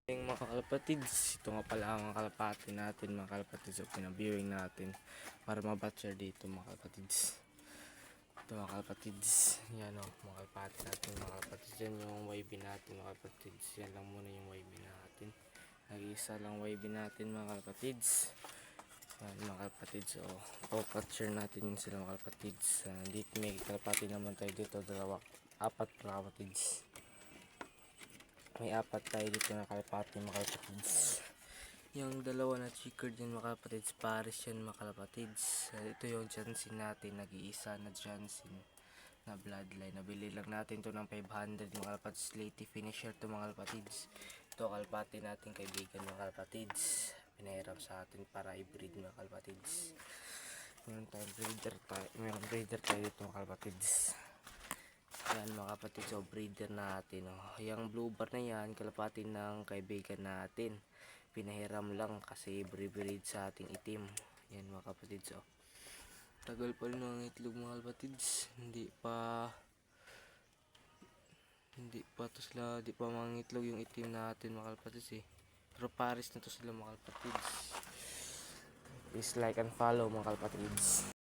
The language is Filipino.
Mga kalapatids, ito nga pala ang mga kalapati natin mga kalapatids, so pinabiwing natin para mabatcher dito mga kalapatids. Ito mga kalapatids, yan o mga kalapati natin mga kalapatids, yan yung YB natin mga kalapatids, yan lang muna yung YB natin, nag-iisa lang YB natin mga kalapatids. Yan mga kalapatids, so pabatcher natin yun sila mga kalapatids. Dito may kalapati naman tayo dito, apat mga kalapatids. May apat tayo dito na kalapati mga kalapatids. Yung dalawa na checkered yan mga kalapatids, pares yan mga kalapatids. Ito yung Jansen natin, nag-iisa na Jansen na bloodline. Nabili lang natin to ng 500 mga kalapatids. Late finisher to mga kalapatids. Ito kalapati natin kaibigan mga kalapatids. Pinahiram sa atin para i-breed mga kalapatids. Meron breeder tayo dito mga kalapatids. Yan mga kapatid, so breeder natin yung blue bar na yan, kalapati ng kaibigan natin, pinahiram lang kasi breed sa ating itim. Yan mga kapatid, so tagal pa rin ang itlog mga kapatids, hindi pa di pa mangitlog yung itim natin mga kapatids pero pares na to sila mga kapatids. Please like and follow mga kapatids.